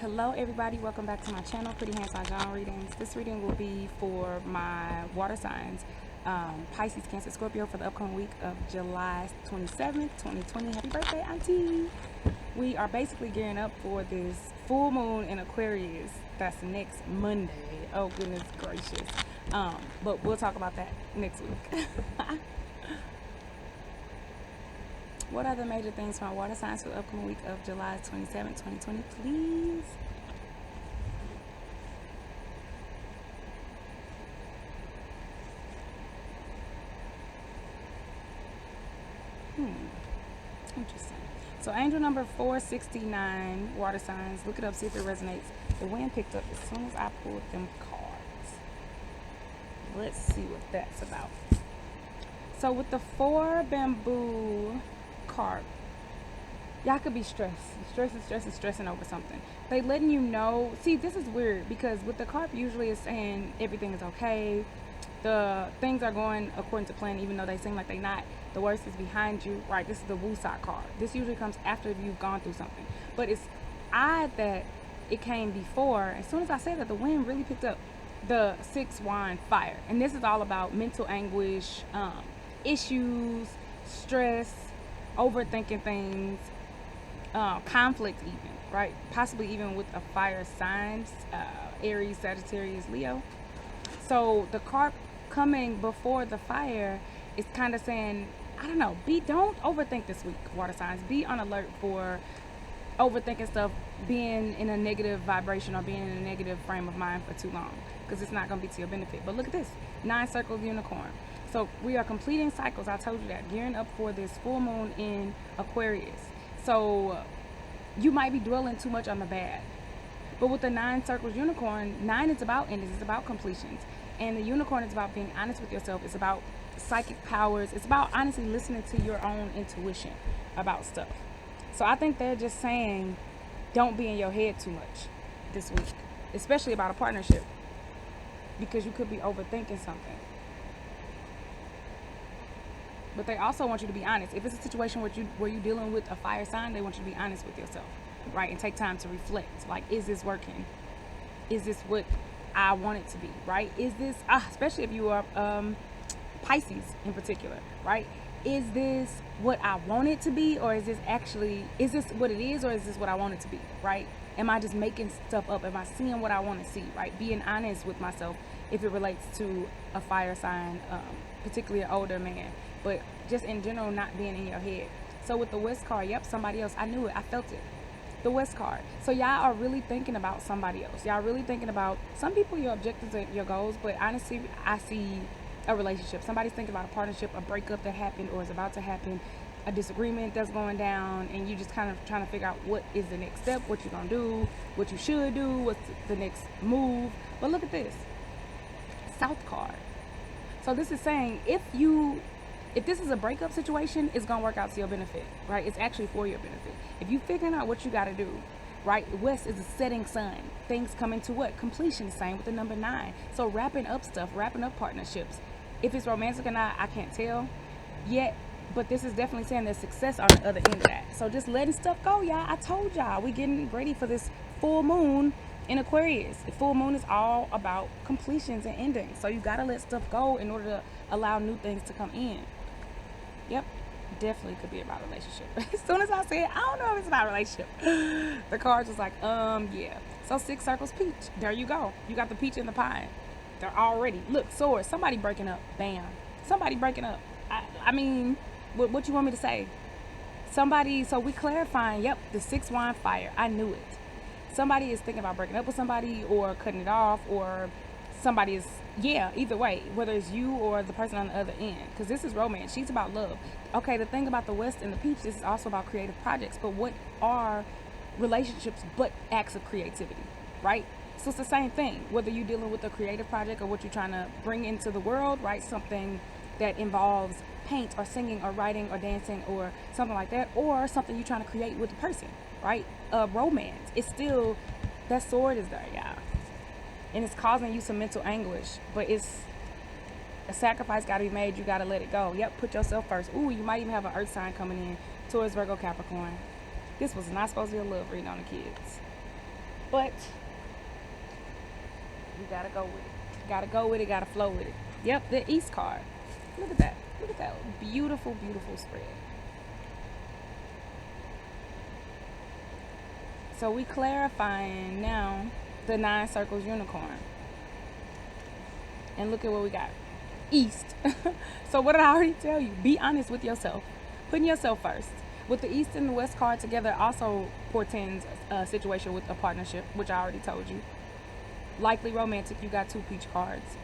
Hello everybody, welcome back to my channel, Pretty Hands Mah Jongg readings. This reading will be for my water signs, Pisces, Cancer, Scorpio, for the upcoming week of July 27th, 2020. Happy birthday, Auntie! We are basically gearing up for this full moon in Aquarius. That's next Monday. Oh goodness gracious. But we'll talk about that next week. What are the major things for my water signs for the upcoming week of July 27th, 2020, please? Interesting. So angel number 469, water signs. Look it up, see if it resonates. The wind picked up as soon as I pulled them cards. Let's see what that's about. So with the 4 bamboo card, y'all could be stressing over something. They letting you know. See, this is weird because with the carp usually it's saying everything is okay, the things are going according to plan, even though they seem like they not. The worst is behind you, right? This is the Wusak card. This usually comes after you've gone through something, but it's odd that it came before. As soon as I said that, the wind really picked up. The 6 wand fire, and this is all about mental anguish, issues, stress, overthinking things, conflict even, right? Possibly even with a fire sign, Aries, Sagittarius, Leo. So the carp coming before the fire is kind of saying, I don't know, don't overthink this week, water signs. Be on alert for overthinking stuff, being in a negative vibration or being in a negative frame of mind for too long, because it's not going to be to your benefit. But look at this, 9 circles unicorn. So we are completing cycles. I told you that, gearing up for this full moon in Aquarius. So you might be dwelling too much on the bad, but with the 9 circles unicorn, 9 is about endings, it's about completions, and the unicorn is about being honest with yourself. It's about psychic powers. It's about honestly listening to your own intuition about stuff. So I think they're just saying, don't be in your head too much this week, especially about a partnership, because you could be overthinking something. But they also want you to be honest. If it's a situation where you're dealing with a fire sign, they want you to be honest with yourself, right? And take time to reflect. Like, is this working? Is this what I want it to be, right? Is this, especially if you are Pisces in particular, right? Is this what I want it to be, or is this what it is, or is this what I want it to be, right? Am I just making stuff up? Am I seeing what I want to see, right? Being honest with myself if it relates to a fire sign, particularly an older man, but just in general, not being in your head. So with the West card, yep, somebody else. I knew it. I felt it. The West card. So y'all are really thinking about somebody else. Y'all really thinking about some people, your objectives and your goals, but honestly, I see a relationship. Somebody's thinking about a partnership, a breakup that happened or is about to happen, a disagreement that's going down, and you just kind of trying to figure out what is the next step, what you're gonna do, what you should do, what's the next move. But look at this South card. So this is saying if this is a breakup situation, it's gonna work out to your benefit, right? It's actually for your benefit. If you figuring out what you gotta do, right? West is a setting sun. Things come into what? Completion. Same with the number 9. So wrapping up stuff, wrapping up partnerships. If it's romantic or not, I can't tell yet, but this is definitely saying there's success on the other end of that. So just letting stuff go, y'all. I told y'all, we getting ready for this full moon in Aquarius. The full moon is all about completions and endings. So you gotta let stuff go in order to allow new things to come in. Yep, definitely could be about a relationship. As soon as I said, I don't know if it's about a relationship, the cards was like, yeah. So 6 circles peach. There you go. You got the peach and the pie. They're already, look, swords. Somebody breaking up. Bam. Somebody breaking up. I mean, what you want me to say? Somebody, so we clarifying, yep, the 6 wand fire. I knew it. Somebody is thinking about breaking up with somebody or cutting it off, or somebody is, yeah, either way, whether it's you or the person on the other end, because this is romance. She's about love. Okay, the thing about the West and the peach, this is also about creative projects. But what are relationships but acts of creativity, right? So it's the same thing, whether you're dealing with a creative project or what you're trying to bring into the world, right? Something that involves paint or singing or writing or dancing or something like that, or something you're trying to create with the person, right? Romance. It's still, that sword is there, y'all. And it's causing you some mental anguish, but it's a sacrifice got to be made. You got to let it go. Yep, put yourself first. Ooh, you might even have an earth sign coming in, Taurus, Virgo, Capricorn. This was not supposed to be a love reading on the kids. But you gotta go with it. Gotta go with it, gotta flow with it. Yep, the East card. Look at that. Look at that beautiful, beautiful spread. So we clarifying now the 9 circles unicorn. And look at what we got. East. So what did I already tell you? Be honest with yourself. Putting yourself first. With the East and the West card together also portends a situation with a partnership, which I already told you. Likely romantic. You got 2 peach cards.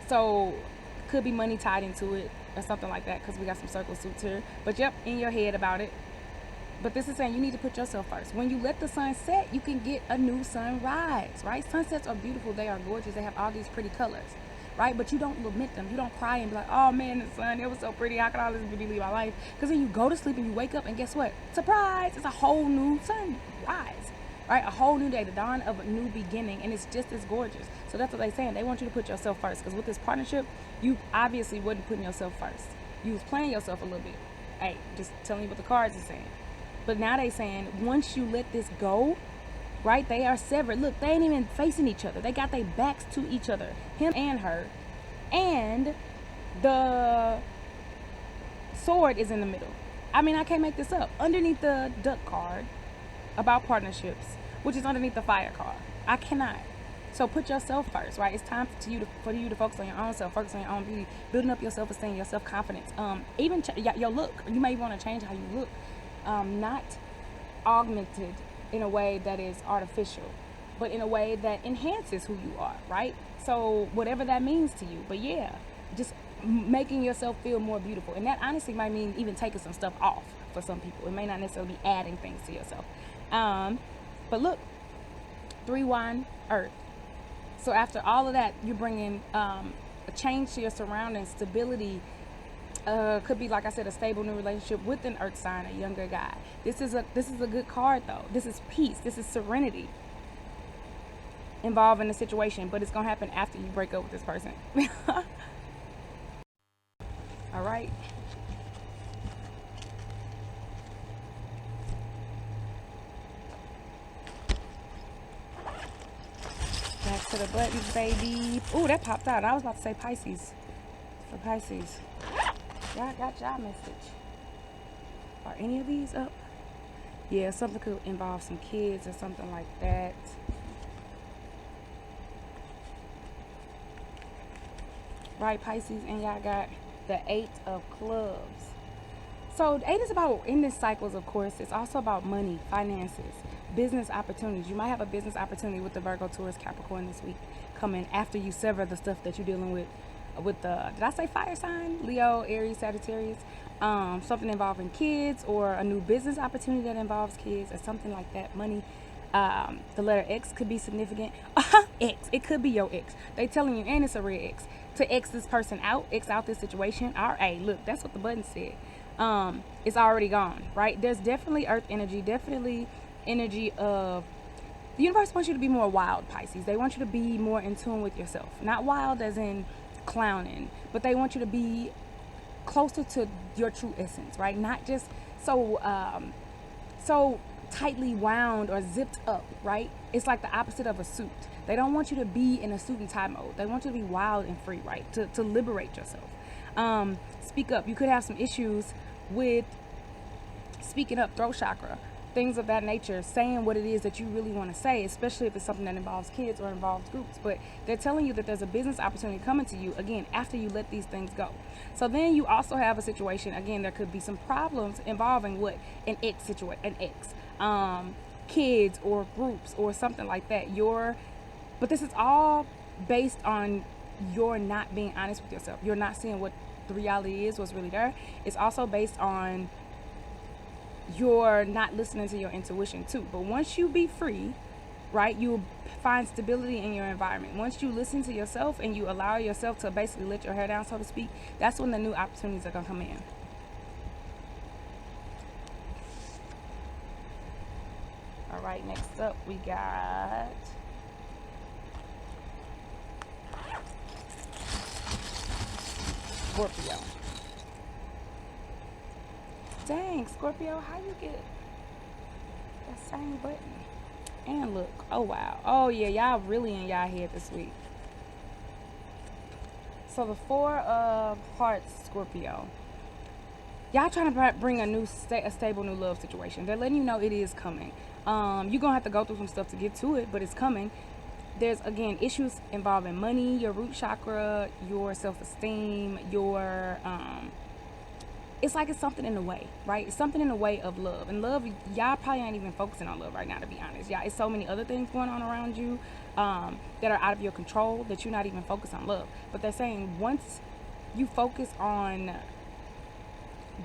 So could be money tied into it or something like that, because we got some circle suits here. But yep, in your head about it. But this is saying you need to put yourself first. When you let the sun set, you can get a new sunrise, right? Sunsets are beautiful. They are gorgeous. They have all these pretty colors, right? But you don't lament them. You don't cry and be like, oh man, the sun, it was so pretty. How could all this beauty leave my life? Because then you go to sleep and you wake up and guess what? Surprise! It's a whole new sunrise, right? A whole new day, the dawn of a new beginning, and it's just as gorgeous. So that's what they're saying. They want you to put yourself first, because with this partnership, you obviously wasn't putting yourself first. You was playing yourself a little bit. Hey, just telling you what the cards are saying. But now they saying once you let this go, right, they are severed. Look, they ain't even facing each other. They got their backs to each other, him and her. And the sword is in the middle. I mean, I can't make this up. Underneath the duck card about partnerships, which is underneath the fire card. I cannot. So put yourself first, right? It's time for you to focus on your own self, focus on your own beauty, building up your self-esteem, your self-confidence. Even your look. You may want to change how you look. Not augmented in a way that is artificial, but in a way that enhances who you are, right? So whatever that means to you. But yeah, just making yourself feel more beautiful. And that honestly might mean even taking some stuff off for some people. It may not necessarily be adding things to yourself. But look, 3 wine, earth. So after all of that, you're bringing a change to your surroundings, stability. Could be, like I said, a stable new relationship with an earth sign, a younger guy. This is a good card though. This is peace. This is serenity involved in the situation, but it's gonna happen after you break up with this person. All right. Back to the buttons, baby. Ooh, that popped out. I was about to say Pisces. For Pisces. Y'all got y'all message. Are any of these up? Yeah, something could involve some kids or something like that. Right, Pisces, and y'all got the 8 of clubs. So 8 is about, in this cycles, of course, it's also about money, finances, business opportunities. You might have a business opportunity with the Virgo, Taurus, Capricorn this week coming after you sever the stuff that you're dealing with the, did I say fire sign? Leo, Aries, Sagittarius. Something involving kids, or a new business opportunity that involves kids, or something like that. Money. The letter X could be significant. X. It could be your ex. They telling you, and it's a red X. To X this person out, X out this situation. Alright, look, that's what the button said. It's already gone, right? There's definitely earth energy, definitely energy of, the universe wants you to be more wild, Pisces. They want you to be more in tune with yourself. Not wild as in clowning, but they want you to be closer to your true essence, right? Not just so tightly wound or zipped up, right? It's like the opposite of a suit. They don't want you to be in a suit and tie mode. They want you to be wild and free, right? To liberate yourself. Speak up. You could have some issues with speaking up, throat chakra, things of that nature, saying what it is that you really want to say, especially if it's something that involves kids or involves groups. But they're telling you that there's a business opportunity coming to you, again, after you let these things go. So then you also have a situation, again, there could be some problems involving what? An ex situation, an ex, kids or groups or something like that. But this is all based on you're not being honest with yourself. You're not seeing what the reality is, what's really there. It's also based on you're not listening to your intuition too. But once you be free, right, you'll find stability in your environment. Once you listen to yourself and you allow yourself to basically let your hair down, so to speak, that's when the new opportunities are gonna come in. All right, next up we got Scorpio. Dang, Scorpio, how you get that same button? And look, oh wow, oh yeah, y'all really in y'all head this week. So the Four of Hearts, Scorpio. Y'all trying to bring a stable new love situation. They're letting you know it is coming. You're gonna have to go through some stuff to get to it, but it's coming. There's again issues involving money, your root chakra, your self-esteem, your it's like it's something in the way, right? It's something in the way of love. And love, y'all probably ain't even focusing on love right now, to be honest. Y'all, it's so many other things going on around you that are out of your control that you're not even focused on love. But they're saying once you focus on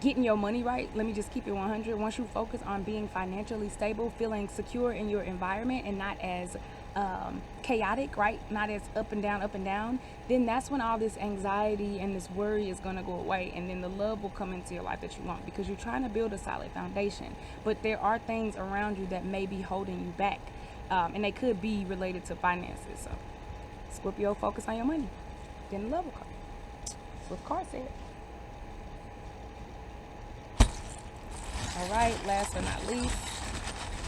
getting your money right, let me just keep it 100. Once you focus on being financially stable, feeling secure in your environment and not as chaotic, right? Not as up and down, then that's when all this anxiety and this worry is going to go away. And then the love will come into your life that you want, because you're trying to build a solid foundation. But there are things around you that may be holding you back. And they could be related to finances. So, Scorpio, focus on your money. Then the love will come. That's what the card said. All right, last but not least,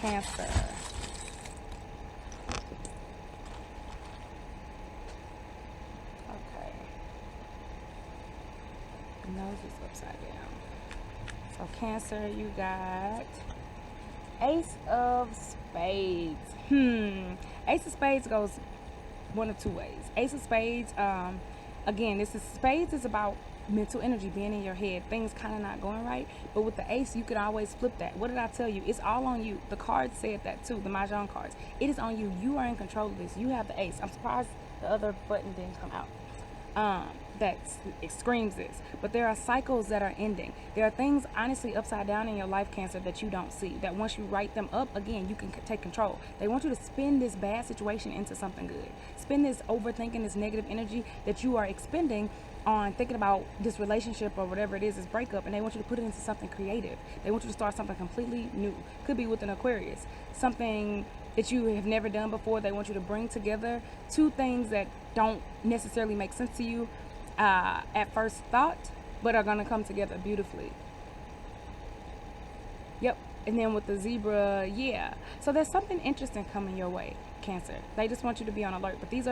Cancer. Okay. Nose is upside down. So Cancer, you got Ace of Spades. Ace of Spades goes one of two ways. Ace of Spades, again, Spades is about mental energy being in your head, things kind of not going right. But with the ace, you could always flip that. What did I tell you? It's all on you. The cards said that too, the Mah Jongg cards. It is on you. You are in control of this. You have the ace. I'm surprised the other button didn't come out. That it screams this. But there are cycles that are ending. There are things honestly upside down in your life, Cancer, that you don't see, that once you write them up, again, you can take control. They want you to spin this bad situation into something good. Spin this overthinking, this negative energy that you are expending on thinking about this relationship or whatever it is, this breakup, and they want you to put it into something creative. They want you to start something completely new. Could be with an Aquarius, something that you have never done before. They want you to bring together two things that don't necessarily make sense to you at first thought, but are going to come together beautifully. Yep. And then with the zebra, yeah. So there's something interesting coming your way, Cancer. They just want you to be on alert. But this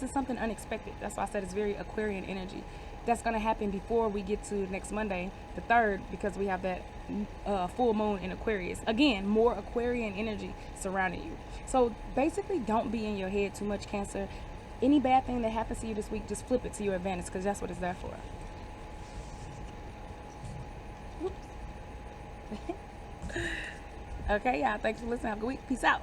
is something unexpected. That's why I said it's very Aquarian energy. That's going to happen before we get to next Monday, the 3rd, because we have that full moon in Aquarius. Again, more Aquarian energy surrounding you. So basically, don't be in your head too much, Cancer. Any bad thing that happens to you this week, just flip it to your advantage, because that's what it's there for. Okay, y'all. Thanks for listening. Have a good week. Peace out.